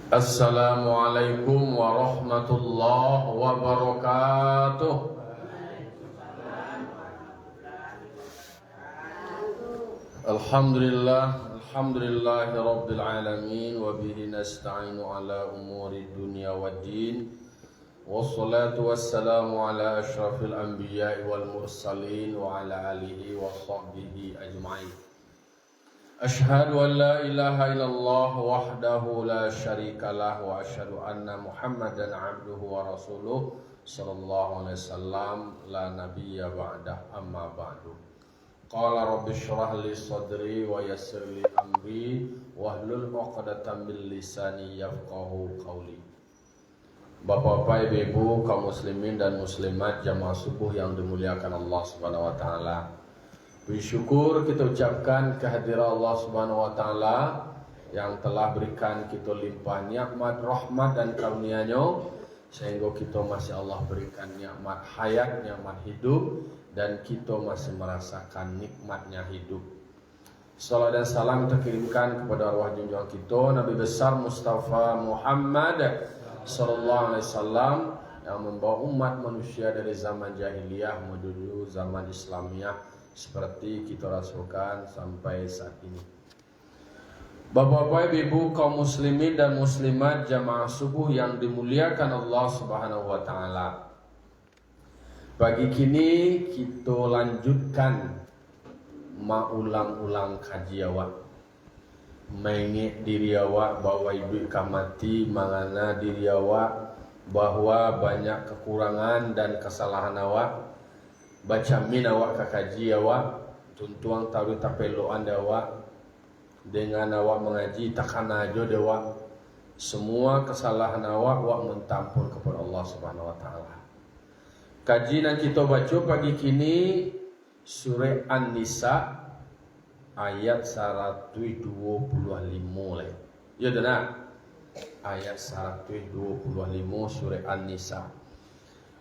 Assalamualaikum warahmatullahi wabarakatuh. Alhamdulillahi rabbil alamin wa bihi nasta'inu ala umuri dunya waddin. Wassalatu wassalamu ala asyrafil anbiya'i wal mursalin wa ala alihi wa sahbihi ajma'in. Asyhadu an la ilaha illallah wahdahu la syarikalah wa asyhadu anna Muhammadan abduhu wa rasuluh sallallahu alaihi wasallam la nabiyya ba'dah amma ba'du. Qala rabbi shrah li sadri wa yassir li amri wahlul 'uqdatam min lisani yafqahu qawli. Bapak-bapak, ibu-ibu, kaum muslimin dan muslimat jamaah subuh yang dimuliakan Allah Subhanahu wa taala. Bersyukur kita ucapkan kehadiran Allah Subhanahu wa taala yang telah berikan kita limpah nikmat, rahmat dan karunia-Nya sehingga kita masih Allah berikan nikmat hayat, nikmat hidup dan kita masih merasakan nikmatnya hidup. Salam dan salam terkirimkan kepada arwah junjungan kita Nabi besar Mustafa Muhammad sallallahu alaihi wasallam yang membawa umat manusia dari zaman jahiliyah menuju zaman Islamiyah seperti kita rasakan sampai saat ini. Bapak-bapak, ibu, kaum muslimin dan muslimat jamaah subuh yang dimuliakan Allah Subhanahu wa taala. Pagi kini kita lanjutkan maulang-ulang kaji awak. Mengingat diri awak bahwa ibu kamati mangana diri awak bahwa banyak kekurangan dan kesalahan awak. Baca min awak kakaji awak, tuntuang tahu tapeloan awak, dengan awak mengaji takana aja dewa. Semua kesalahan awak mentampun kepada Allah Subhanahu wa taala. Kaji yang kita baca pagi kini surah An-Nisa ayat 125 le. Ya benar. Ayat 125 surah An-Nisa.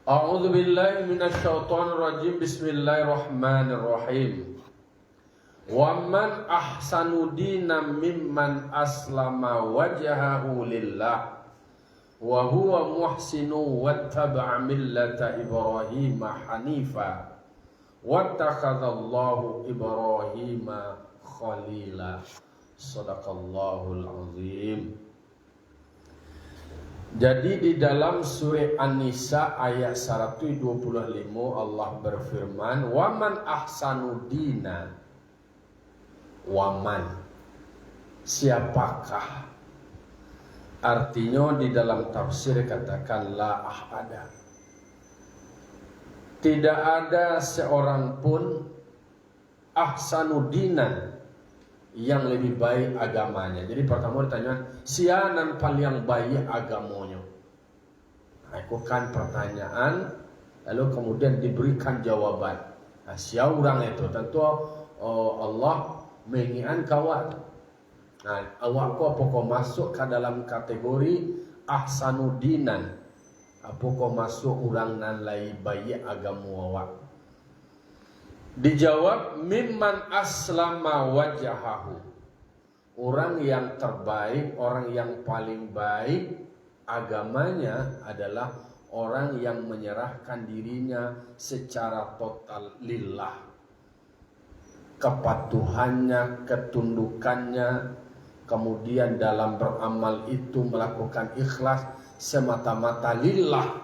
A'udzu billahi minasyaitonir rajim. Bismillahirrahmanirrahim. Wa man ahsanu dinan mimman aslama wajhahu lillah wa huwa muhsinu wattaba'a millata Ibrahim hanifa wattakhadallahu Ibrahim khalila. Shadaqallahul azim. Jadi di dalam surah An-Nisa ayat 125 Allah berfirman, "Waman ahsanu dina." Waman, siapakah? Artinya di dalam tafsir katakan la ahada. Tidak ada seorang pun ahsanu dinan yang lebih baik agamanya. Jadi pertama ditanya, sianan paling baik agamanya. Nah, itu kan pertanyaan, lalu kemudian diberikan jawaban. Nah, siapa orang itu? Tentu Allah mengingat kawan. Nah, awak apakah masuk ke dalam kategori ahsanu dinan? Apakah masuk orang nan lai baik agamu awak? Dijawab mimman aslama wajhahu. Orang yang terbaik, orang yang paling baik agamanya adalah orang yang menyerahkan dirinya secara total lillah. Kepatuhannya, ketundukannya, kemudian dalam beramal itu melakukan ikhlas semata-mata lillah.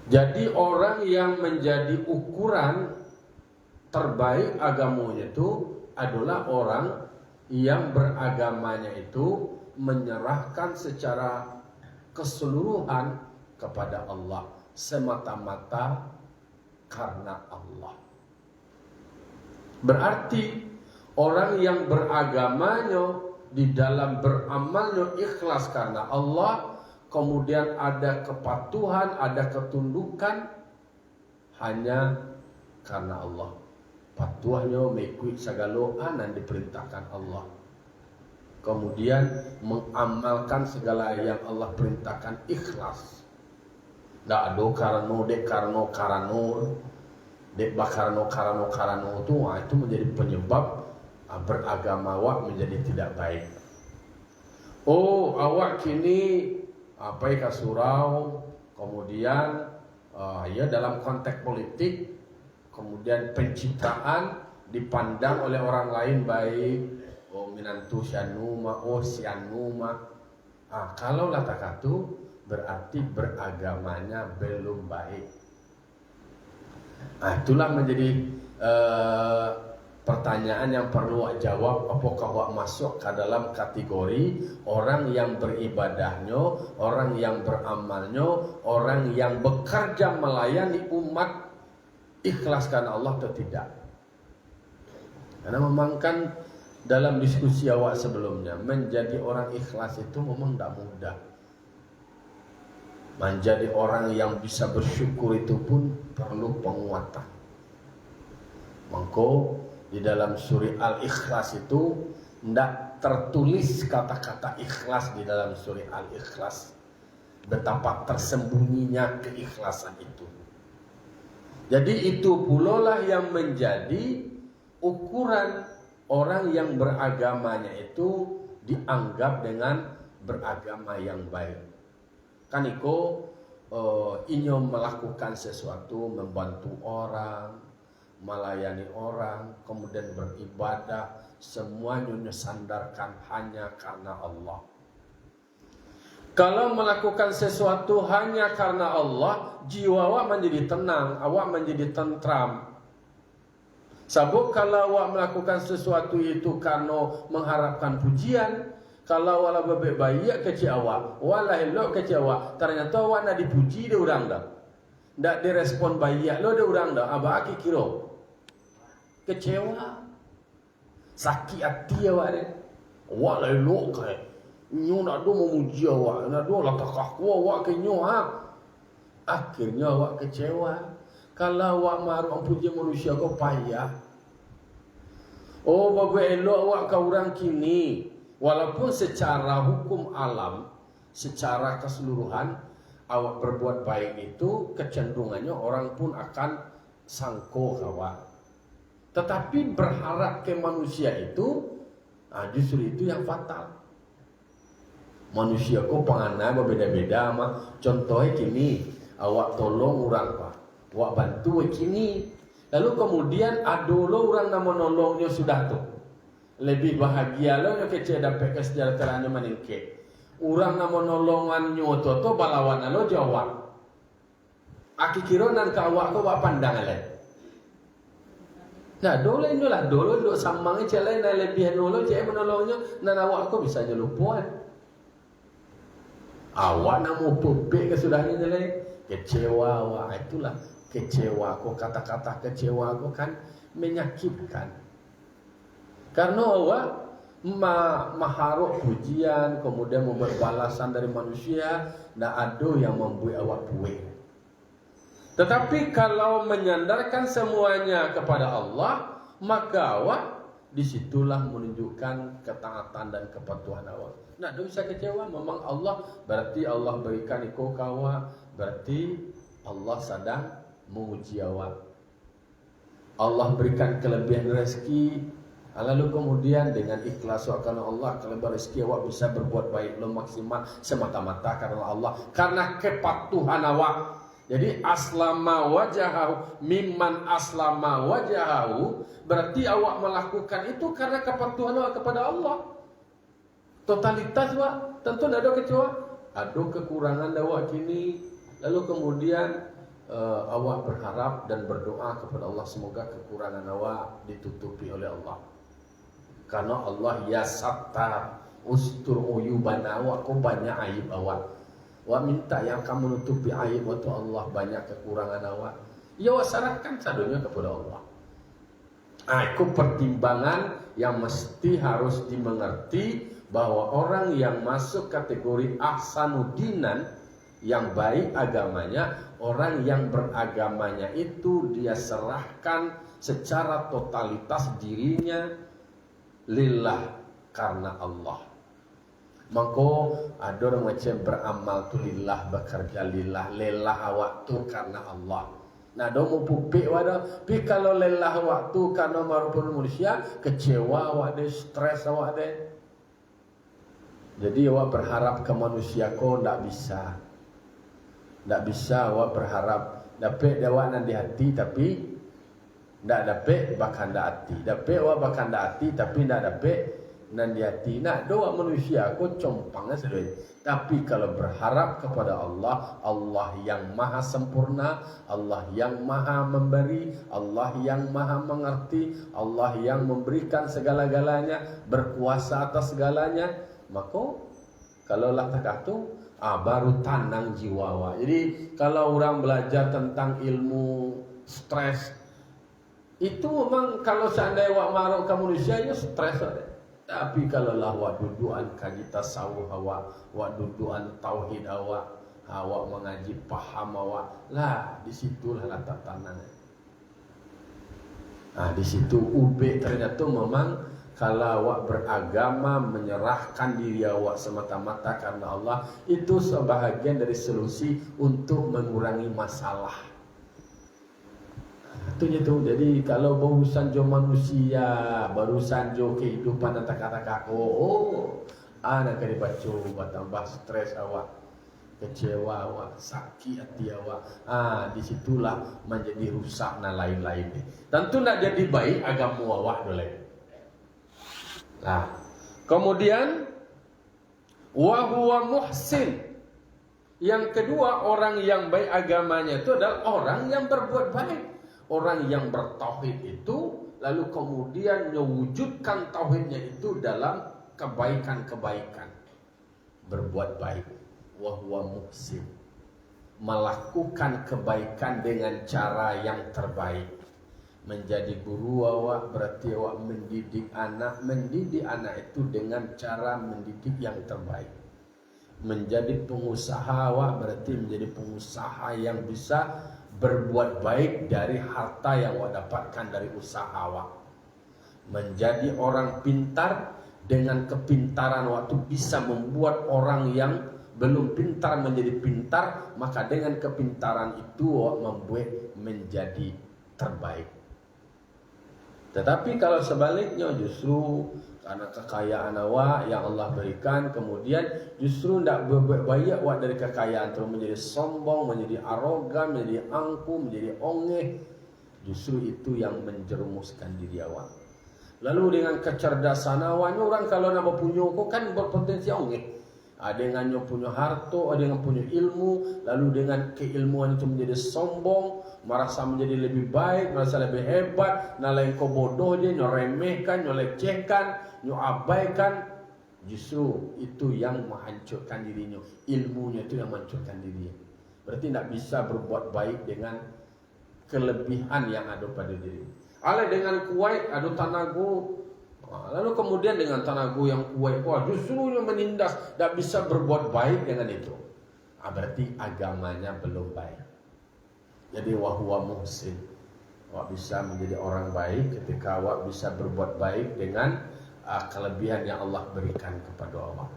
Jadi orang yang menjadi ukuran terbaik agamanya itu adalah orang yang beragamanya itu menyerahkan secara keseluruhan kepada Allah, semata-mata karena Allah. Berarti orang yang beragamanya di dalam beramalnya ikhlas karena Allah, kemudian ada kepatuhan, ada ketundukan hanya karena Allah. Patuhnya mengikuti segala yang diperintahkan Allah. Kemudian mengamalkan segala yang Allah perintahkan ikhlas. Tidak ada karena dek karano itu menjadi penyebab beragama menjadi tidak baik. Oh, awak kini apa ya surau, kemudian ya dalam konteks politik, kemudian pencitraan dipandang oleh orang lain baik. Oh, minantu sianuma, oh sianuma. Kalau latakatu berarti beragamanya belum baik. Itulah menjadi pertanyaan yang perlu wak jawab, apakah wak masuk ke dalam kategori orang yang beribadahnya, orang yang beramalnya, orang yang bekerja melayani umat ikhlas karena Allah atau tidak. Karena memang kan dalam diskusi awak sebelumnya, menjadi orang ikhlas itu memang tidak mudah. Menjadi orang yang bisa bersyukur itu pun perlu penguatan. Maka di dalam surah Al-Ikhlas itu tidak tertulis kata-kata ikhlas di dalam surah Al-Ikhlas. Betapa tersembunyinya keikhlasan itu. Jadi itu pula lah yang menjadi ukuran orang yang beragamanya itu dianggap dengan beragama yang baik. Kan iko ingin melakukan sesuatu, membantu orang, melayani orang, kemudian beribadah, semuanya sandarkan hanya karena Allah. Kalau melakukan sesuatu hanya karena Allah, jiwa awak menjadi tenang, awak menjadi tentram. Sabuk kalau awak melakukan sesuatu itu karena mengharapkan pujian, kalau wala bebek bayi kecil awak, wala elok kecil awak, ternyata awak nak dipuji dia orang dah. Ndak direspon bayi lo dia orang dah. Abah aki kira kecewa, sakit hati awak ni. Awak lah elok ke, nyo nak do memuji awak, nak do lah takakku awak ke nyo Akhirnya awak kecewa. Kalau awak maru puji manusia kau payah. Oh, bagus elok awak ke orang kini. Walaupun secara hukum alam, secara keseluruhan, awak berbuat baik itu kecenderungannya orang pun akan sangko awak. Tetapi berharap ke manusia itu, justru itu yang fatal. Manusia kok pengana berbeda-beda mah. Contohnya kini, awak tolong orang pak, awak bantu kini. Lalu kemudian adolo orang nama nolongnya sudah tuh. Lebih bahagia lo kecil dapat kesejahteraannya meningkat. Orang nama nolongannya tu balawan lo jawab. Aki kira nan kawak ko wak pandang le. Nah, dolo samangnya celai na lebih nolong cek menolongnya nan awak ko bisa nyelupuan. Awak namu pupik kesudahnya celai kecewa awak itulah kecewa ko kata-kata kecewa ko kan menyakitkan. Karena awak maharuk pujian, kemudian membuat balasan dari manusia, tidak ada yang membuat awak puas. Tetapi kalau menyandarkan semuanya kepada Allah, maka awak disitulah menunjukkan ketaatan dan kepatuhan awak. Nah, tidak bisa kecewa. Memang Allah, berarti Allah berikan iko kawa, berarti Allah sedang menguji awak. Allah berikan kelebihan rezeki. Lalu kemudian dengan ikhlas karena Allah, kelebihan rezeki awak bisa berbuat baik lo maksimal semata-mata karena Allah, karena kepatuhan awak. Jadi aslama wajahahu mimman aslama wajahahu, berarti awak melakukan itu karena kepatuhan awak kepada Allah. Totalitas awak tentu tidak ada kecoa, ada kekurangan awak kini. Lalu kemudian awak berharap dan berdoa kepada Allah semoga kekurangan awak ditutupi oleh Allah. Karena Allah ya sattar ustur uyubana awak, kau banyak aib awak. Awak minta yang kamu nutupi aib waktu Allah banyak kekurangan awak. Ya awak serahkan sadonya kepada Allah. Itu pertimbangan yang mesti harus dimengerti, bahwa orang yang masuk kategori ahsanudinan, yang baik agamanya, orang yang beragamanya itu dia serahkan secara totalitas dirinya lillah, karena Allah. Maka ada orang macam beramal tu lillah, bekerja lillah, lillah awak tu karena Allah. Nah, do mau pupik wada, tapi kalau lillah awak tu karena marupun manusia, kecewa awak deh, stres awak deh. Jadi awak berharap ke manusia ko ndak bisa. Ndak bisa awak berharap dapat awak nan di hati tapi ndak dapat bahkan ndak hati. Dapat awak bahkan ndak hati tapi ndak dapat nan di hati. Nak doa manusia ko compangnya sedih. Tapi kalau berharap kepada Allah, Allah yang maha sempurna, Allah yang maha memberi, Allah yang maha mengerti, Allah yang memberikan segala-galanya, berkuasa atas segalanya, maka kalau lah takatu, baru tanang jiwa. Jadi kalau orang belajar tentang ilmu stres, itu memang kalau seandainya wak maruk ke manusia, itu stres ada. Tapi kalau lah wak duduan kaji tasawuf awak, wak duduan tauhid awak, awak mengaji paham awak, lah disitulah letak tanangnya. Di situ ube ternyata memang kalau awak beragama menyerahkan diri awak semata-mata karena Allah, itu sebahagian dari solusi untuk mengurangi masalah. Itunya tuh. Jadi kalau barusan jo manusia, barusan jo kehidupan dan kata-kata anak kali baca tambah stres awak, kecewa awak, sakit hati awak. Disitulah menjadi rusak dan lain-lain. Tentu nak jadi baik agama awak dulu. Nah, kemudian wa huwa muhsin. Yang kedua, orang yang baik agamanya itu adalah orang yang berbuat baik. Orang yang bertauhid itu lalu kemudian mewujudkan tauhidnya itu dalam kebaikan-kebaikan. Berbuat baik. Wa huwa muhsin. Melakukan kebaikan dengan cara yang terbaik. Menjadi guru awak berarti awak mendidik anak. Mendidik anak itu dengan cara mendidik yang terbaik. Menjadi pengusaha awak berarti menjadi pengusaha yang bisa berbuat baik dari harta yang awak dapatkan dari usaha awak. Menjadi orang pintar dengan kepintaran waktu bisa membuat orang yang belum pintar menjadi pintar, maka dengan kepintaran itu awak membuat menjadi terbaik. Tetapi kalau sebaliknya justru karena kekayaan awak yang Allah berikan, kemudian justru tidak berbuat baik awak dari kekayaan, terus menjadi sombong, menjadi arogan, menjadi angkuh, menjadi ongeh. Justru itu yang menjerumuskan diri awak. Lalu dengan kecerdasan awaknya, orang kalau nak punya kok kan berpotensi ongeh. Ada yang punya harta, ada yang punya ilmu, lalu dengan keilmuan itu menjadi sombong, merasa menjadi lebih baik, merasa lebih hebat, nalain kau bodoh dia, nyoremehkan, nyolecehkan, nyabaikan. Justru itu yang menghancurkan dirinya. Ilmunya itu yang menghancurkan dirinya. Berarti tidak bisa berbuat baik dengan kelebihan yang ada pada diri. Ale dengan kuat ada tanago. Lalu kemudian dengan tanago yang kuat, justru yang menindas, tidak bisa berbuat baik dengan itu. Berarti agamanya belum baik. Jadi wahwa muhsin. Awak bisa menjadi orang baik ketika awak bisa berbuat baik dengan kelebihan yang Allah berikan kepada awak.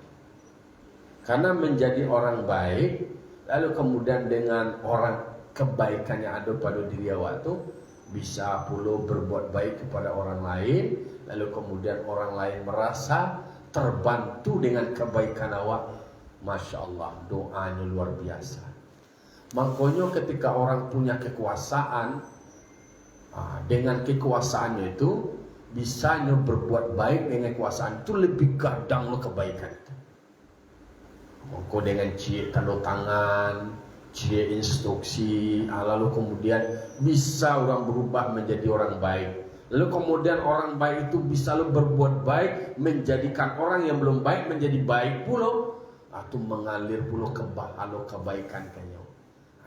Karena menjadi orang baik, lalu kemudian dengan orang kebaikan yang ada pada diri awak itu bisa pula berbuat baik kepada orang lain, lalu kemudian orang lain merasa terbantu dengan kebaikan awak. Masya Allah, doanya luar biasa. Makanya ketika orang punya kekuasaan, dengan kekuasaannya itu bisanya berbuat baik dengan kekuasaan itu lebih gadang lo kebaikan itu. Maka dengan cie tanda tangan, cie instruksi, lalu kemudian bisa orang berubah menjadi orang baik. Lalu kemudian orang baik itu bisa lo berbuat baik, menjadikan orang yang belum baik menjadi baik pula, atau mengalir pula kebaikan kayaknya.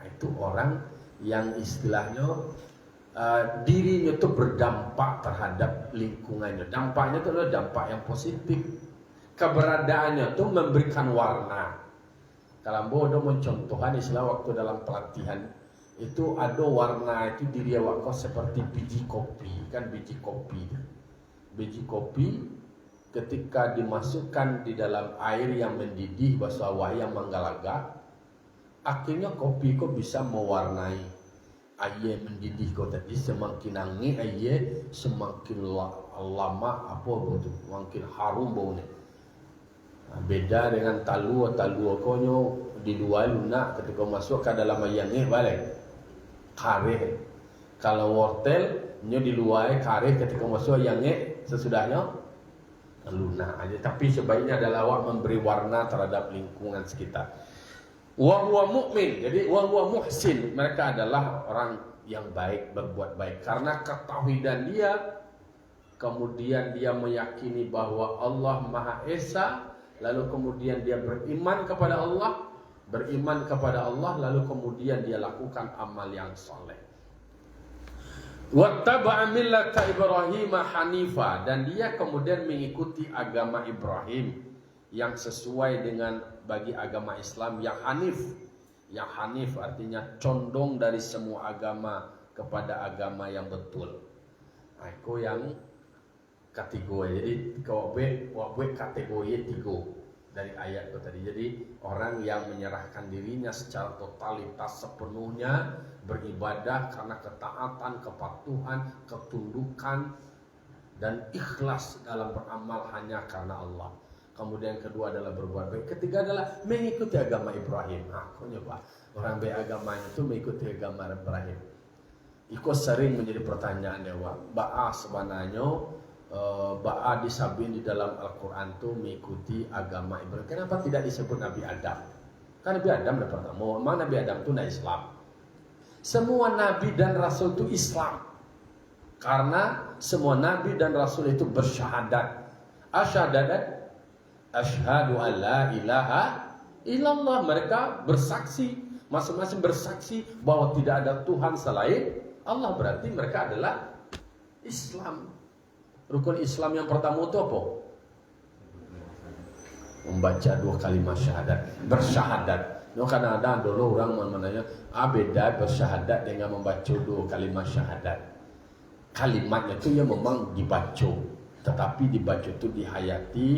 Itu orang yang istilahnya dirinya itu berdampak terhadap lingkungannya. Dampaknya itu adalah dampak yang positif. Keberadaannya itu memberikan warna. Kalau bodoh mencontohkan istilah waktu dalam pelatihan itu ada warna itu diri awak seperti biji kopi, kan biji kopi. Biji kopi ketika dimasukkan di dalam air yang mendidih bahasa yang menggalaga, akhirnya kopi kok bisa mewarnai. Air mendidih kok tadi semakin angin air semakin lama apa betul, semakin harum baunya. Beda dengan talu konyo di luar lunak ketika masuk ke dalam ayamnya balik kare. Kalau wortel nyo di luar kare ketika masuk ayamnya sesudahnya lunak aja. Tapi sebaiknya adalah awak memberi warna terhadap lingkungan sekitar. Wa huwa mu'min, jadi wa huwa muhsin, mereka adalah orang yang baik, berbuat baik karena ketauhidan dia. Kemudian dia meyakini bahwa Allah Maha Esa, lalu kemudian dia beriman kepada Allah, lalu kemudian dia lakukan amal yang soleh. Wattaba'a millata Ibrahim hanifa, dan dia kemudian mengikuti agama Ibrahim yang sesuai dengan bagi agama Islam yang hanif. Yang hanif artinya condong dari semua agama kepada agama yang betul. Nah, itu yang kategori. Jadi wabe kategori 3 dari ayat itu tadi. Jadi orang yang menyerahkan dirinya secara totalitas sepenuhnya beribadah karena ketaatan, kepatuhan, ketundukan dan ikhlas dalam beramal hanya karena Allah. Kemudian kedua adalah berbuat baik. Ketiga adalah mengikuti agama Ibrahim. Aku nyoba orang beragama itu mengikuti agama Ibrahim. Iko sering menjadi pertanyaan dewa. Ba'a sebenarnya ba'a disabin di dalam Al-Quran itu mengikuti agama Ibrahim. Kenapa tidak disebut Nabi Adam? Kan Nabi Adam udah pertama. Memang Nabi Adam itu Islam. Semua Nabi dan Rasul itu Islam. Karena semua Nabi dan Rasul itu bersyahadat. Asyhadu an la ilaha illallah. Mereka bersaksi, masing-masing bersaksi bahwa tidak ada Tuhan selain Allah. Berarti mereka adalah Islam. Rukun Islam yang pertama itu apa? Membaca 2 kalimat syahadat, bersyahadat. Kadang-kadang dulu orang menanya, beda bersyahadat dengan membaca 2 kalimat syahadat. Kalimatnya itu ya memang dibaca, tetapi dibaca itu dihayati.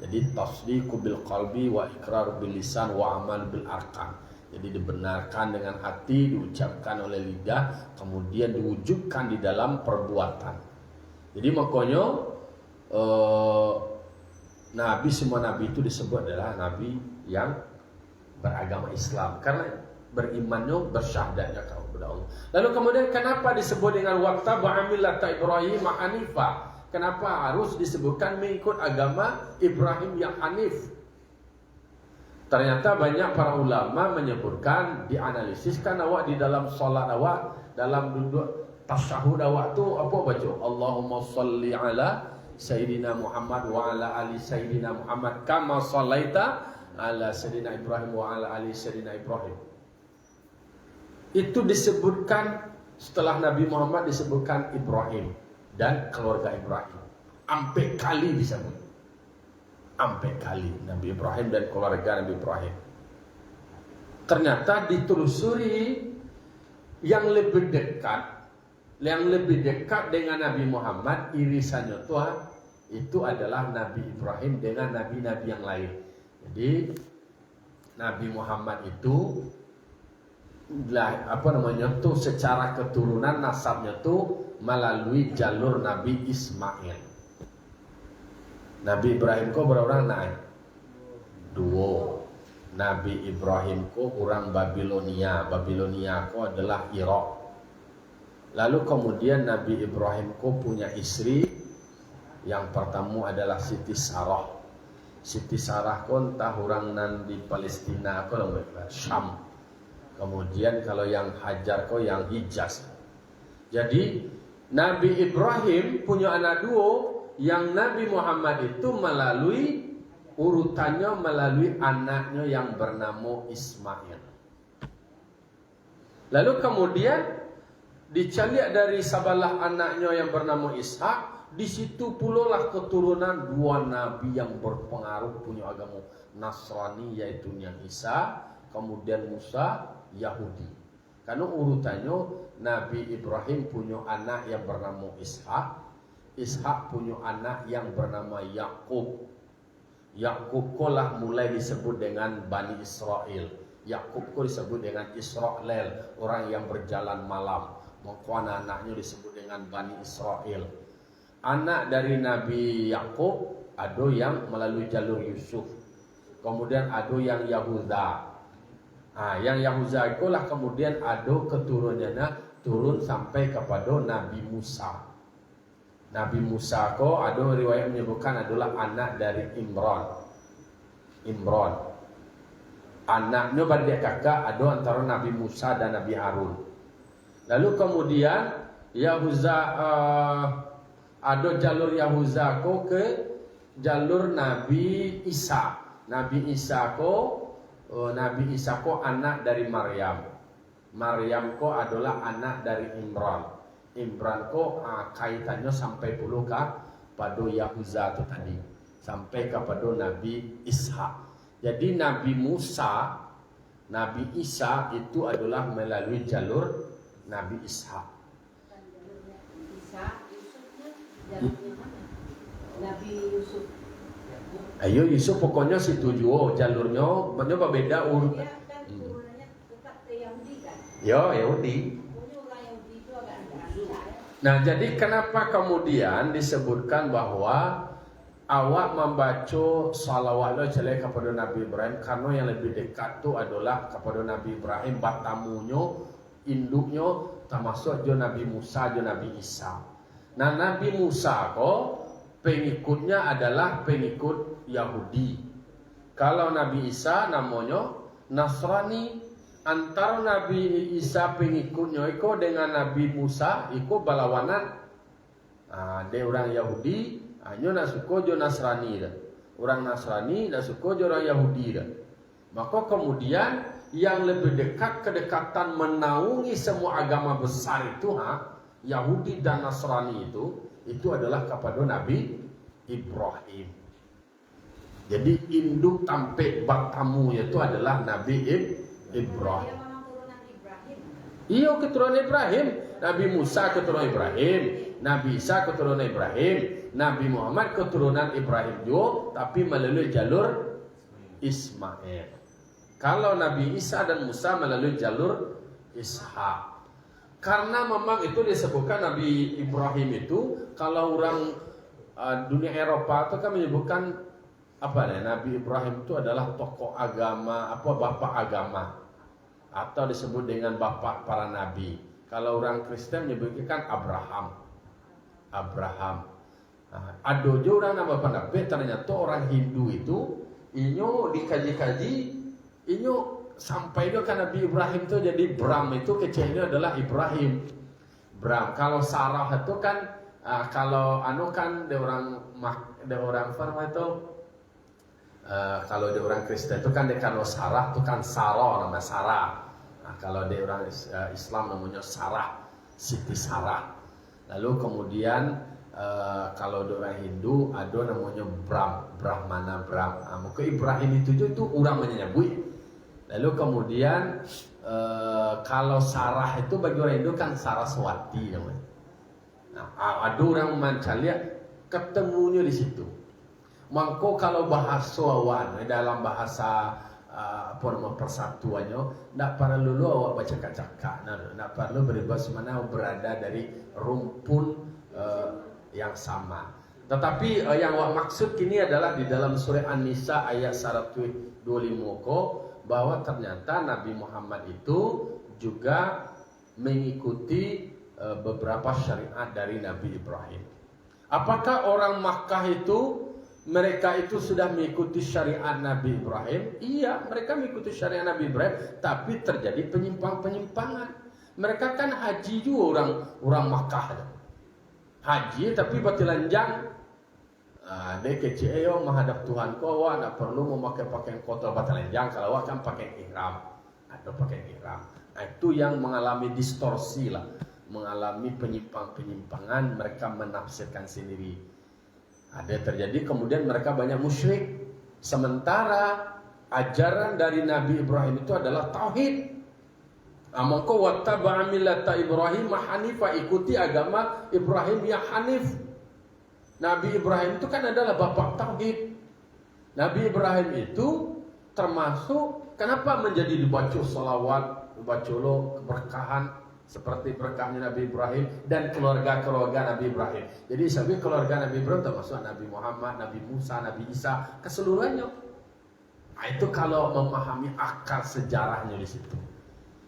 Jadi tasdiqu bil qalbi wa iqrar bil lisan wa amal bil arkan. Jadi dibenarkan dengan hati, diucapkan oleh lidah, kemudian diwujudkan di dalam perbuatan. Jadi makanya Nabi, semua Nabi itu disebut adalah Nabi yang beragama Islam karena berimannya, bersyahadatnya kepada Allah. Lalu kemudian kenapa disebut dengan wattaba'a millata Ibrahim hanifa? Kenapa harus disebutkan mengikut agama Ibrahim yang hanif? Ternyata banyak para ulama menyebutkan, dianalisiskan awak di dalam salat awak, dalam duduk tasyahud awak tu apa baca? Allahumma shalli ala Sayyidina Muhammad wa ala ali Sayyidina Muhammad kama shallaita ala Sayyidina Ibrahim wa ala ali Sayyidina Ibrahim. Itu disebutkan setelah Nabi Muhammad disebutkan Ibrahim dan keluarga Ibrahim. Ampe kali disebut. Ampe kali Nabi Ibrahim dan keluarga Nabi Ibrahim. Ternyata ditelusuri yang lebih dekat dengan Nabi Muhammad irisannya Tuhan itu adalah Nabi Ibrahim dengan nabi-nabi yang lain. Jadi Nabi Muhammad itu tuh secara keturunan nasabnya tuh melalui jalur Nabi Ismail. Nabi Ibrahim ko berapa orang naik? 2. Nabi Ibrahim ko orang Babilonia. Babilonia ko adalah Irak. Lalu kemudian Nabi Ibrahim ko punya istri. Yang pertama adalah Siti Sarah. Siti Sarah ko entah orang nan di Palestina ko Syam. Kemudian kalau yang Hajar ko yang Hijaz. Jadi Nabi Ibrahim punya anak 2. Yang Nabi Muhammad itu melalui urutannya melalui anaknya yang bernama Ismail. Lalu kemudian dicaliak dari sabalah anaknya yang bernama Ishak. Di situ pula lah keturunan 2 nabi yang berpengaruh punya agama Nasrani, yaitu yang Isa, kemudian Musa, Yahudi. Karena urutannya Nabi Ibrahim punya anak yang bernama Ishak. Ishak punya anak yang bernama Yakub. Yakub kolah mulai disebut dengan Bani Israel. Yakub ko disebut dengan Israel, orang yang berjalan malam. Maka anak-anaknya disebut dengan Bani Israel. Anak dari Nabi Yakub ada yang melalui jalur Yusuf. kemudian ada yang Yahuda. Yang Yahuda itulah kemudian ada keturunannya turun sampai kepada Nabi Musa. Nabi Musa ko ada riwayat menyebutkan adalah anak dari Imran. Anaknya beradik kakak ada antara Nabi Musa dan Nabi Harun. Lalu kemudian Yahuda ada jalur Yahuda ko ke jalur Nabi Isa. Nabi Isa ko anak dari Maryam. Maryam ko adalah anak dari Imran. Imran ko kaitannya sampai puluh pada Yahuda itu tadi, sampai kepada Nabi Ishak. Jadi Nabi Musa, Nabi Isa itu adalah melalui jalur Nabi Ishak. Jalurnya mana? Nabi Yusuf. Ayo Yusuf pokoknya situ juga jalurnya, banyak beda urut. Dia kan turunannya tetap ke Yahudi kan? Yahudi. Pokoknya orang Yahudi itu agak aneh. Nah, jadi kenapa kemudian disebutkan bahwa awak membaca salawatnya jelek kepada Nabi Ibrahim, karena yang lebih dekat itu adalah kepada Nabi Ibrahim, batamunya, induknya, termasuk jo Nabi Musa, jo Nabi Isa. Nah, Nabi Musa kok pengikutnya adalah pengikut Yahudi. Kalau Nabi Isa namanya Nasrani. Antara Nabi Isa pengikutnya itu dengan Nabi Musa itu berlawanan. Dia orang Yahudi, hanya nak suka jo Nasrani dah. Orang Nasrani nak suka jo orang Yahudi dah. Maka kemudian yang lebih dekat kedekatan menaungi semua agama besar itu Yahudi dan Nasrani itu adalah kepada Nabi Ibrahim. Jadi induk tampe batamu itu adalah Nabi Ibrahim. Dia memang turunan Ibrahim. Iya, keturunan Ibrahim. Nabi Musa keturunan Ibrahim, Nabi Isa keturunan Ibrahim, Nabi Muhammad keturunan Ibrahim juga, tapi melalui jalur Ismail. Kalau Nabi Isa dan Musa melalui jalur Ishak. Karena memang itu disebutkan Nabi Ibrahim itu, kalau orang dunia Eropa itu kan menyebutkan Nabi Ibrahim itu adalah tokoh agama, bapak agama, atau disebut dengan bapak para nabi. Kalau orang Kristen menyebutkan Abraham. Ada juga orang nama nabi, ternyata orang Hindu itu, inyo dikaji-kaji, inyo sampai ke Nabi Ibrahim itu jadi Bram itu kecilnya adalah Ibrahim. Bram. Kalau Sarah itu kan kalau kan de orang Farma itu kalau de orang Kristen itu kan kalau Sarah itu kan Sarah, nama Sarah. Kalau de orang Islam namanya Sarah, Siti Sarah. Lalu kemudian kalau de orang Hindu ada namanya Brahmana Bram. Mungkin Ibrahim itu orang menyebut. Lalu kemudian kalau Sarah itu bagi orang Hindu kan Saraswati namanya. Nah, ada orang Mancalia ketemunya di situ. Mangko kalau bahasawan dalam bahasa persatuannya, tidak perlu awak baca cakap, tidak perlu beribas mana berada dari rumpun yang sama. Tetapi yang awak maksud kini adalah di dalam surah An-Nisa ayat 125 bahwa ternyata Nabi Muhammad itu juga mengikuti beberapa syariat dari Nabi Ibrahim. Apakah orang Makkah itu mereka itu sudah mengikuti syariat Nabi Ibrahim? Iya, mereka mengikuti syariat Nabi Ibrahim, tapi terjadi penyimpangan. Mereka kan haji juga orang Makkah. Haji tapi batilanjang. Dia kecil menghadap Tuhan kau, tidak perlu memakai pakaian kotor batilanjang. Kalau awak kan pakai ihram, ada pakai ihram. Itu yang mengalami distorsi lah, mengalami penyimpangan, mereka menafsirkan sendiri. Ada terjadi kemudian mereka banyak musyrik. Sementara ajaran dari Nabi Ibrahim itu adalah tauhid. Maka wattaba'a millata Ibrahim hanifa, ikuti agama Ibrahim yang hanif. Nabi Ibrahim itu kan adalah bapak tauhid. Nabi Ibrahim itu termasuk kenapa menjadi dibaca salawat, dibaca keberkahan seperti berkahnya Nabi Ibrahim dan keluarga Nabi Ibrahim. Jadi sampai keluarga Nabi Ibrahim termasuk Nabi Muhammad, Nabi Musa, Nabi Isa, keseluruhannya. Itu kalau memahami akar sejarahnya di situ.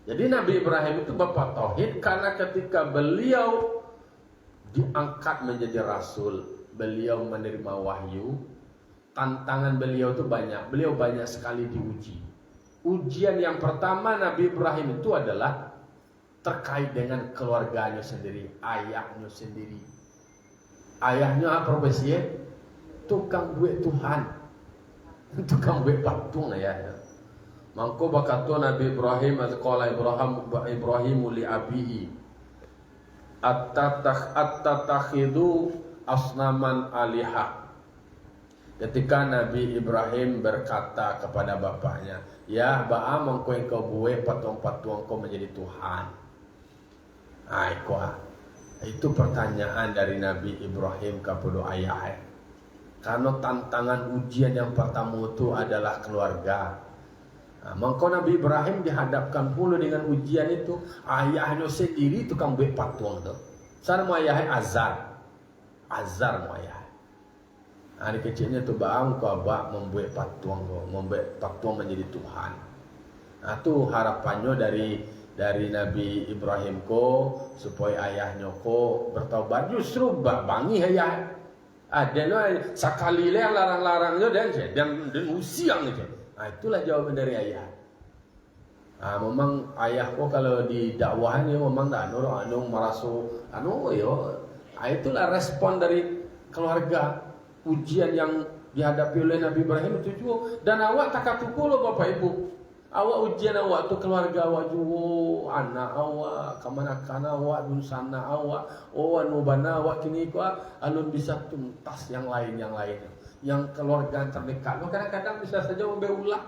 Jadi Nabi Ibrahim itu bapak tauhid karena ketika beliau diangkat menjadi rasul, beliau menerima wahyu, tantangan beliau itu banyak. Beliau banyak sekali diuji. Ujian yang pertama Nabi Ibrahim itu adalah terkait dengan keluarganya sendiri, ayahnya sendiri. Ayahnya apa profesinya? Tukang buat Tuhan, tukang buat patung ayahnya. Mangko bakato Nabi Ibrahim qala Ibrahim li abihi attatakhidu asnaman aliha. Ketika Nabi Ibrahim berkata kepada bapaknya, ya ba'a mangko engkau buat patung-patung engkau menjadi Tuhan. Itu pertanyaan dari Nabi Ibrahim kepada ayahnya. Karena tantangan ujian yang pertama itu adalah keluarga. Maka Nabi Ibrahim dihadapkan pula dengan ujian itu. Ayahnya sendiri tukang buat patung tu. Sana mu ayahnya Azar mu ayah. Hari kecilnya tu baang ko abak membuat patung menjadi Tuhan. Itu harapannya dari Nabi Ibrahim ko supaya ayahnya ko bertaubat. Justru bangi ayah. Ada sekali yang larang-larangnya dan usiang aja. Itulah jawaban dari ayah. Memang ayah ko kalau di dakwahnya memang tak anu merasa itulah respon dari keluarga. Ujian yang dihadapi oleh Nabi Ibrahim itu juga. Dan awak tak katuku loh Bapak Ibu. Awak ujian awak tu keluarga awak juga, anak awak, kemanakan awak, dunsana awak, anu bana awak kini ko alun bisa tuntas yang lain. Yang keluarga terdekat. Kadang-kadang bisa saja memberulah.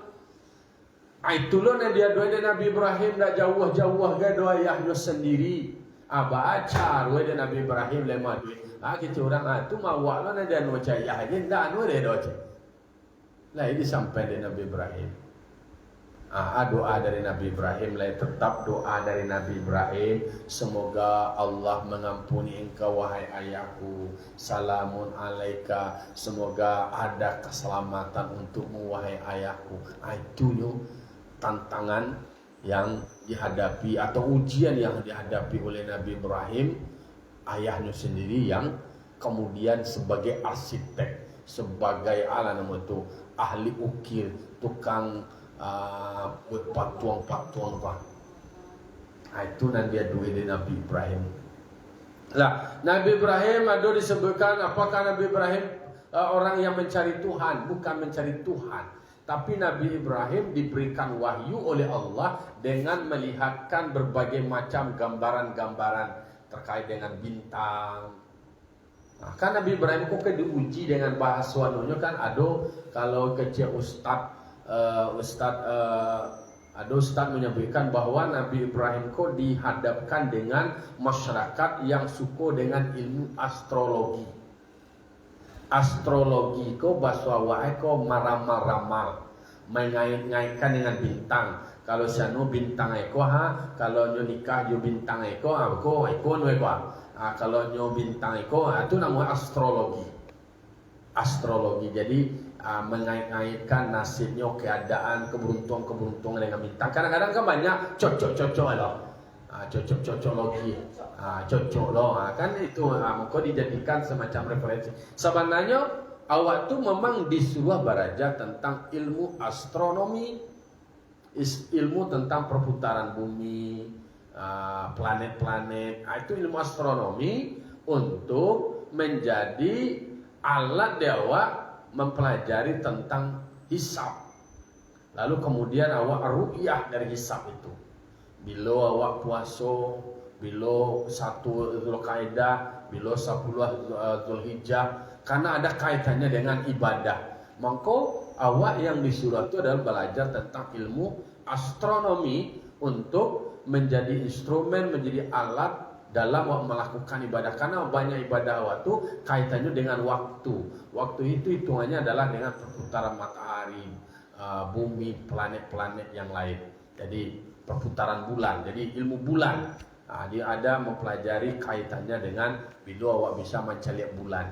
Itulah dia doa Nabi Ibrahim dah jauh-jauh ke doa ayahnya sendiri. Baca doa Nabi Ibrahim lemah duit. Kita orang tu mawak lah dia doa ayah aja ndak anu dia doa. Lah ini sampai dari Nabi Ibrahim. Doa dari Nabi Ibrahim tetap doa dari Nabi Ibrahim, semoga Allah mengampuni engkau wahai ayahku, salamun alaika, semoga ada keselamatan untukmu wahai ayahku. Itu tantangan yang dihadapi atau ujian yang dihadapi oleh Nabi Ibrahim, ayahnya sendiri yang kemudian sebagai arsitek, sebagai ahli ukir, tukang buat patung pak. Itu nanti duit dari Nabi Ibrahim. Lah Nabi Ibrahim ada disebutkan apakah Nabi Ibrahim orang yang mencari Tuhan? Bukan mencari Tuhan, tapi Nabi Ibrahim diberikan wahyu oleh Allah dengan melihatkan berbagai macam gambaran-gambaran terkait dengan bintang. Kan Nabi Ibrahim kok diuji dengan bahasanya kan ada kalau kecil Ustaz menyampaikan bahwa Nabi Ibrahim ko dihadapkan dengan masyarakat yang suka dengan ilmu astrologi. Astrologi ko bahasa wae ko maramal-ramal, mengait-ngaitkan dengan bintang. Kalau sianu bintang eko kalau nyo nikah yo bintang eko eko no eko. Kalau nyo bintang eko itu namanya astrologi. Astrologi. Jadi mengait-ngaitkan nasibnya, keadaan, keberuntungan dengan bintang. Kadang-kadang kan banyak cocok-cocok loh. Cocok-cocok logi. Cocok loh. Kan itu kok dijadikan semacam referensi. Sebenarnya awak tuh memang disuruh belajar tentang ilmu astronomi, ilmu tentang perputaran bumi, planet-planet. Itu ilmu astronomi untuk menjadi alat dewa mempelajari tentang hisab. Lalu kemudian awak ru'yah dari hisab itu. Bila awak puasa, bila 1 Zulqa'dah, bila 10 Zulhijjah, karena ada kaitannya dengan ibadah. Maka awak yang disuruh itu adalah belajar tentang ilmu astronomi untuk menjadi instrumen, menjadi alat dalam melakukan ibadah. Karena banyak ibadah awak itu kaitannya dengan waktu. Waktu itu hitungannya adalah dengan perputaran matahari, bumi, planet-planet yang lain. Jadi perputaran bulan. Jadi ilmu bulan. Dia ada mempelajari kaitannya dengan bila awak bisa mencari bulan.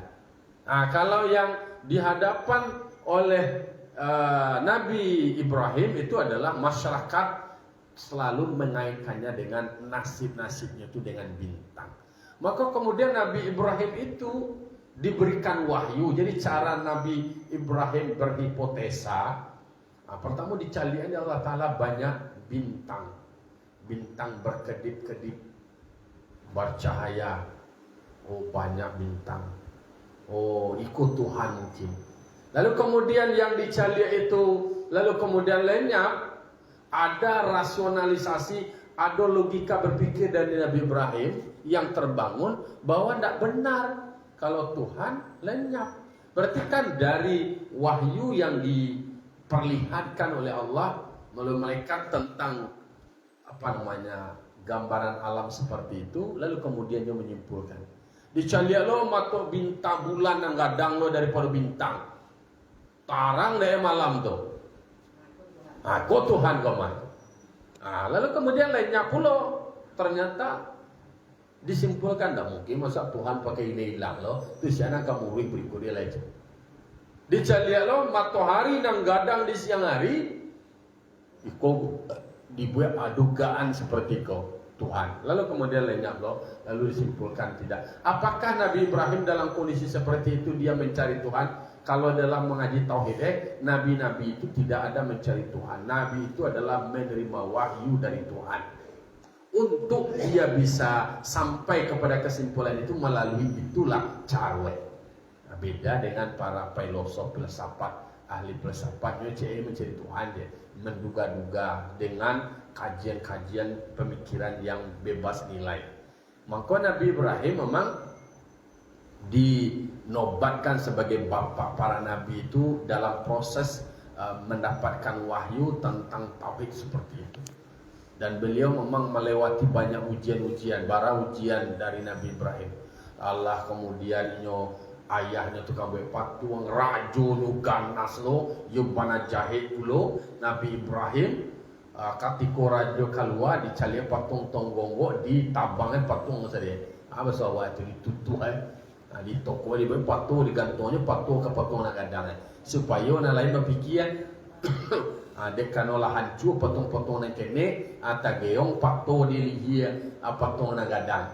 Kalau yang dihadapan oleh Nabi Ibrahim itu adalah masyarakat selalu mengaitkannya dengan nasib-nasibnya itu dengan bintang. Maka kemudian Nabi Ibrahim itu diberikan wahyu. Jadi cara Nabi Ibrahim berhipotesa, pertama dicalian Allah Ta'ala banyak bintang. Bintang berkedip-kedip, bercahaya. Oh banyak bintang. Oh ikut Tuhan mungkin. Lalu kemudian yang dicalian itu, lalu kemudian lenyap. Ada rasionalisasi, ada logika berpikir dari Nabi Ibrahim yang terbangun bahwa tidak benar kalau Tuhan lenyap. Berarti kan dari wahyu yang diperlihatkan oleh Allah melalui malaikat tentang gambaran alam seperti itu, lalu kemudian dia menyimpulkan. Dicaliak lo matok bintang bulan yang gadang lo daripada bintang. Tarang deh malam tuh. Aku Tuhan kau mah. Lalu kemudian lainnya pula ternyata disimpulkan tak mungkin masa Tuhan pakai ini hilang lo. Tu siapa kamu berikut dia lagi. Dicaliak lo matahari nang gadang di siang hari. Iko dibuat dugaan seperti kau Tuhan. Lalu kemudian lenyap lo. Lalu disimpulkan tidak. Apakah Nabi Ibrahim dalam kondisi seperti itu dia mencari Tuhan? Kalau dalam mengaji tauhid, nabi-nabi itu tidak ada mencari Tuhan. Nabi itu adalah menerima wahyu dari Tuhan. Untuk dia bisa sampai kepada kesimpulan itu melalui itulah cara. Beda dengan para filosof, filsafat, ahli filsafatnya mencari Tuhan dia menduga-duga dengan kajian-kajian pemikiran yang bebas nilai. Maka Nabi Ibrahim memang dinobatkan sebagai bapak para nabi itu dalam proses mendapatkan wahyu tentang tauhid seperti itu. Dan beliau memang melewati banyak ujian-ujian, bara ujian dari Nabi Ibrahim. Allah kemudian ayahnya tukang buat patung rajo nu ganas lo yubana jahit dulu Nabi Ibrahim katiko rajo keluar dicari patung tonggonggo ditabangkan patung saja. Apa soal itu ditutup di toko di patung digantungnya patung ke patung nak gadang supaya orang lain berfikir dek kanolah hancur patung-patung nak kene atau geong patung di dia patung nak gadang.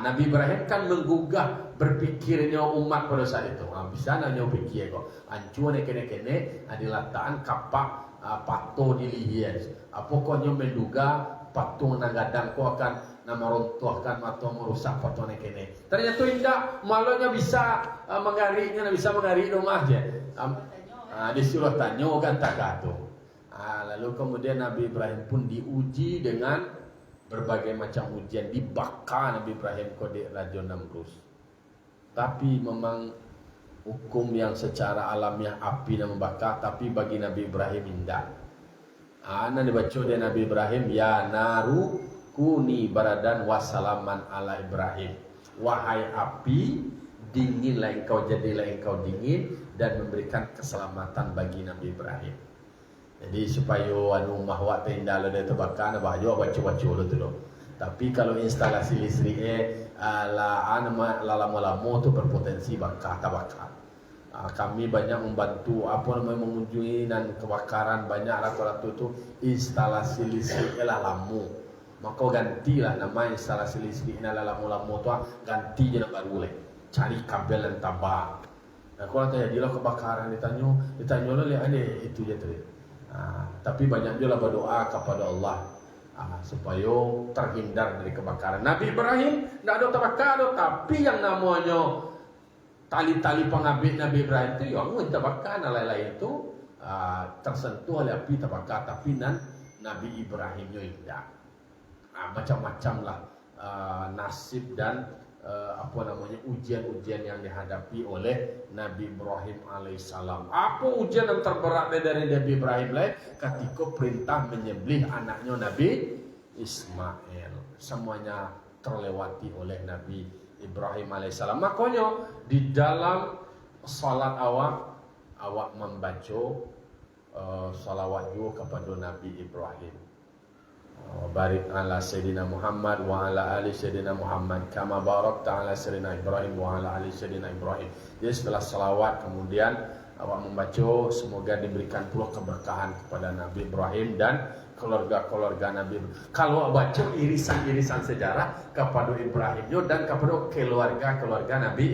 Nabi Ibrahim kan menggugah berpikirnya umat pada saat itu. Bisa nanya pikir kok hancur nak kene diletakkan kapak patung di dia. Pokoknya menduga patung nak gadang kau akan nama runtuhkan atau merusak patung nak kene. Ternyata tidak, malahnya bisa mengarik rumah aja. Disuruh tanya kan tak kata. Lalu kemudian Nabi Ibrahim pun diuji dengan berbagai macam ujian, dibakar Nabi Ibrahim kode Raja Namrus. Tapi memang hukum yang secara alamiah api dan membakar, tapi bagi Nabi Ibrahim tidak. Ana dibaca dari Nabi Ibrahim, ya naru kuni baradan wassalaman ala Ibrahim. Wahai api, dinginlah engkau, jadilah engkau dingin dan memberikan keselamatan bagi Nabi Ibrahim. Jadi supaya mahwa tenda lo dia terbakar, bahaya baca-baca lo tu lo. Tapi kalau instalasi listrik lama-lama tu berpotensi bakar. Kami banyak membantu mengunjungi dan kebakaran banyak ratu-ratu tu instalasi listrik lama. Maka gantilah nama instalasi listrik ini lama-lama tu ganti je nak baru leh. Cari kabel dan tabak. Kalau tanya dia kebakaran ditanya lo lihat ni itu je tu. Tapi banyak juga berdoa kepada Allah supaya terhindar dari kebakaran. Nabi Ibrahim tidak ada terbakar, tapi yang namanya tali-tali pengabit Nabi Ibrahim itu yang terbakar, lain-lain itu tersentuh oleh api terbakar, tapi Nabi Ibrahimnya tidak. Macam-macam lah nasib dan ujian-ujian yang dihadapi oleh Nabi Ibrahim alaihissalam. Apa ujian yang terberat dari Nabi Ibrahim lain? Ketika perintah menyembelih anaknya Nabi Ismail. Semuanya terlewati oleh Nabi Ibrahim alaihissalam. Makanya di dalam salat awak membaca salawat juga kepada Nabi Ibrahim. Barik ala Sayyidina Muhammad wa ala ali Sayyidina Muhammad kama barakta ala Sayyidina Ibrahim wa ala ali Sayyidina Ibrahim. Jadi setelah salawat kemudian awak membaca, semoga diberikan pula keberkahan kepada Nabi Ibrahim dan keluarga-keluarga Nabi. Kalau baca irisan-irisan sejarah kepada Ibrahim dan kepada keluarga-keluarga Nabi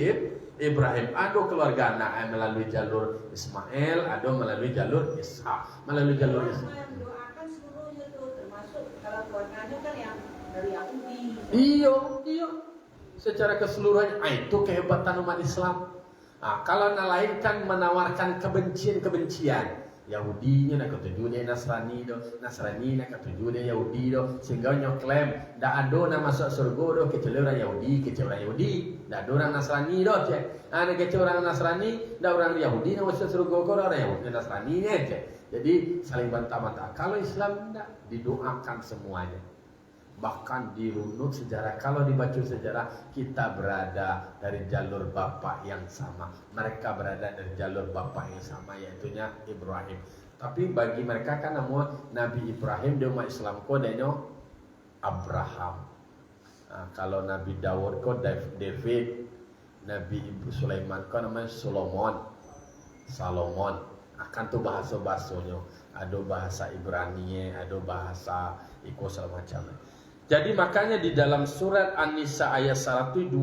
Ibrahim, ada keluarga anak melalui jalur Ismail, ada melalui jalur Ishak, melalui jalur Ishak. Mendoakan seluruhnya tuh, termasuk kalau keluarganya kan yang dari Yahudi. Iya. Secara keseluruhan, itu kehebatan umat Islam. Kalau yang lain kan menawarkan kebencian. Yahudinya nak ketujuh dia Nasrani nak ketujuh dia Yahudi sehingga nyoklaim ndak ada nak masuk surga kecuali orang Yahudi, ndak ada orang Nasrani cek. Ada kecuali orang Nasrani, ndak orang Yahudi nak masuk surga orang Yahudi Nasrani cek. Jadi saling bantah-bantah. Kalau Islam ndak didoakan semuanya. Bahkan dirunut sejarah, kalau dibaca sejarah, kita berada dari jalur bapak yang sama, mereka berada dari jalur bapak yang sama, yaitunya Ibrahim. Tapi bagi mereka kan nama Nabi Ibrahim di umat Islam ko denyo Abraham. Kalau Nabi Daud ko David, Nabi Ibu Sulaiman ko namanya Salomon. Akan tuh bahasa-bahasanya, ada bahasa Ibrani, ada bahasa iko segala macam. Jadi makanya di dalam surat An-Nisa ayat 125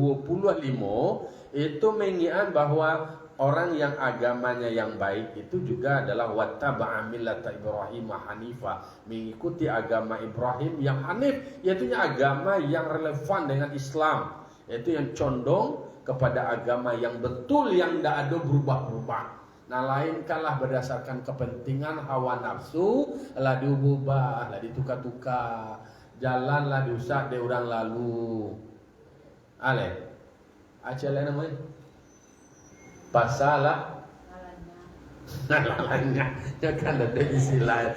itu mengingat bahwa orang yang agamanya yang baik itu juga adalah wattaba'a millata Ibrahim hanifa, mengikuti agama Ibrahim yang hanif, yaitu agama yang relevan dengan Islam, yaitu yang condong kepada agama yang betul, yang tidak ada berubah-ubah. Nah lain kalah berdasarkan kepentingan hawa nafsu, lah diubah, lah ditukar-tukar. Jalanlah diusak de orang lalu. Aceh lain namanya. Pasalah. Lalanya. Ya kan ada istilah.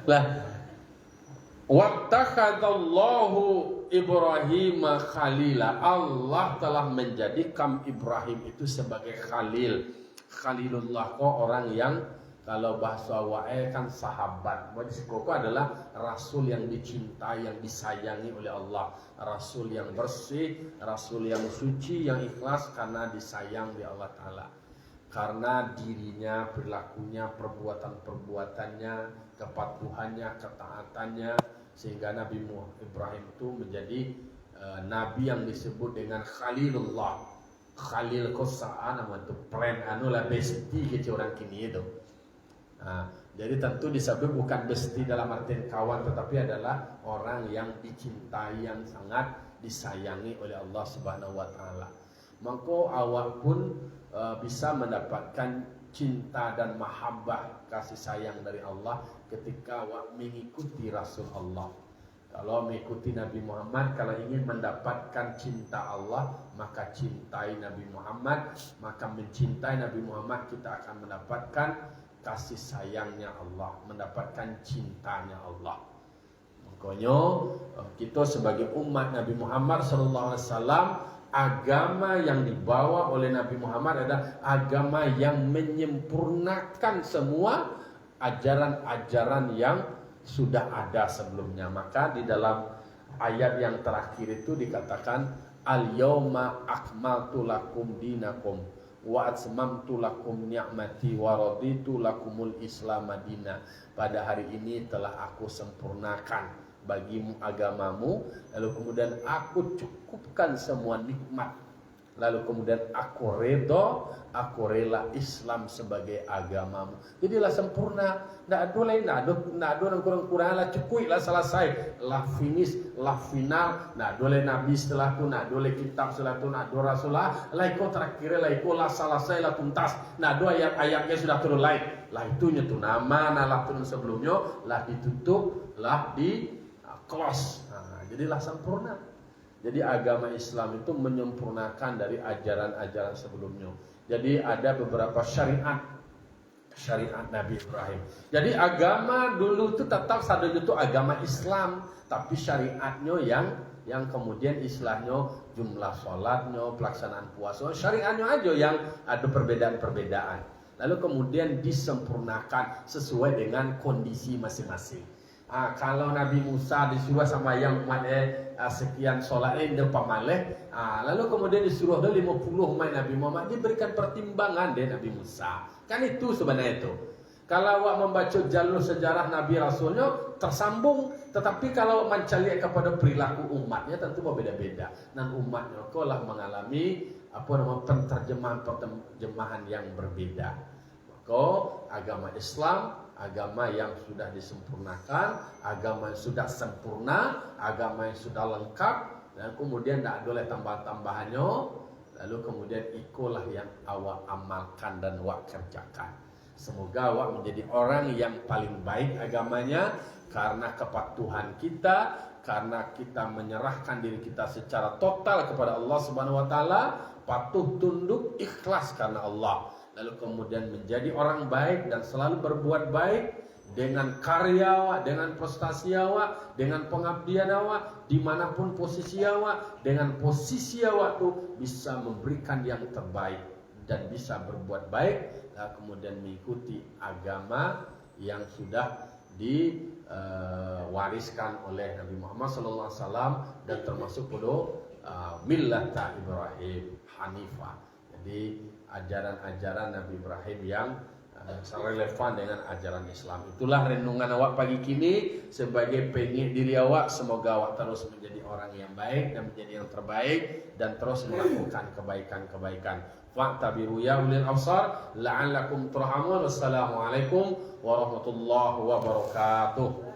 Lah. Wattakhadallahu Ibrahim khalila. Allah telah menjadikan Ibrahim itu sebagai khalil. Khalilullah kok orang yang kalau bahasa wae kan sahabat. Maksud koko adalah rasul yang dicintai, yang disayangi oleh Allah. Rasul yang bersih, rasul yang suci, yang ikhlas karena disayang di Allah Ta'ala. Karena dirinya, perilakunya, perbuatan-perbuatannya, kepatuhannya, ketaatannya. Sehingga Nabi Ibrahim itu menjadi nabi yang disebut dengan Khalilullah. Khalil kosa'a nama itu plan lah besti ke orang kini itu. Jadi tentu disebut bukan besti dalam artian kawan, tetapi adalah orang yang dicintai, yang sangat disayangi oleh Allah Subhanahu wa taala. Maka awak pun bisa mendapatkan cinta dan mahabbah, kasih sayang dari Allah ketika awak mengikuti Rasul Allah. Kalau mengikuti Nabi Muhammad, kalau ingin mendapatkan cinta Allah, maka cintai Nabi Muhammad. Maka mencintai Nabi Muhammad, kita akan mendapatkan kasih sayangnya Allah, mendapatkan cintanya Allah. Makanya kita sebagai umat Nabi Muhammad SAW, agama yang dibawa oleh Nabi Muhammad adalah agama yang menyempurnakan semua ajaran-ajaran yang sudah ada sebelumnya. Maka di dalam ayat yang terakhir itu dikatakan al-yauma akmaltu lakum dinakum wa atmamtu lakum ni'mati wa raditu lakumul Islam madina. Pada hari ini telah aku sempurnakan bagimu agamamu, lalu kemudian aku cukupkan semua nikmat, lalu kemudian aku rela Islam sebagai agamamu. Jadilah sempurna, ndak ada lain, ndak ada kurang-kurang lah, cukup lah, selesai lah, finish lah, final. Ndak ada lain nabi setelah itu, ndak ada lain kitab setelah itu, ndak ada rasulullah lah, ikut terakhir lah, ikut lah, selesai lah, tuntas. Ndak ada ayat-ayatnya sudah turun lain lah, itunya tuh nama lah turun sebelumnya lah, ditutup lah, di close. Jadilah sempurna. Jadi agama Islam itu menyempurnakan dari ajaran-ajaran sebelumnya. Jadi ada beberapa syariat Nabi Ibrahim. Jadi agama dulu itu tetap sadanya itu agama Islam, tapi syariatnya yang kemudian istilahnya jumlah sholatnya, pelaksanaan puasa, syariatnya aja yang ada perbedaan-perbedaan. Lalu kemudian disempurnakan sesuai dengan kondisi masing-masing. Kalau Nabi Musa disuruh sama yang umatnya sekian sholat depan maleh, lalu kemudian disuruh 50 umat Nabi Muhammad, diberikan pertimbangan deh Nabi Musa. Kan itu sebenarnya itu. Kalau awak membaca jalur sejarah Nabi Rasulnya tersambung, tetapi kalau mencari kepada perilaku umatnya tentu berbeda-beda. Dan umatnya lah mengalami penterjemahan yang berbeda. Maka agama Islam, agama yang sudah disempurnakan, agama yang sudah sempurna, agama yang sudah lengkap, dan kemudian tidak ada tambah-tambahannya, lalu kemudian ikulah yang awak amalkan dan awak kerjakan. Semoga awak menjadi orang yang paling baik agamanya karena kepatuhan kita, karena kita menyerahkan diri kita secara total kepada Allah Subhanahu wa taala, patuh tunduk ikhlas karena Allah. Lalu kemudian menjadi orang baik dan selalu berbuat baik dengan karya awak, dengan prestasi awak, dengan pengabdian awak, dimanapun posisi awak, dengan posisi awak tuh bisa memberikan yang terbaik dan bisa berbuat baik, kemudian mengikuti agama yang sudah diwariskan oleh Nabi Muhammad SAW dan termasuk pada millata Ibrahim Hanifah. Jadi ajaran-ajaran Nabi Ibrahim yang relevan dengan ajaran Islam. Itulah renungan awak pagi kini sebagai pengen diri awak. Semoga awak terus menjadi orang yang baik dan menjadi yang terbaik dan terus melakukan kebaikan-kebaikan. Fa'tabiru ya ulil absar la'allakum turhamun. Wassalamualaikum warahmatullahi wabarakatuh.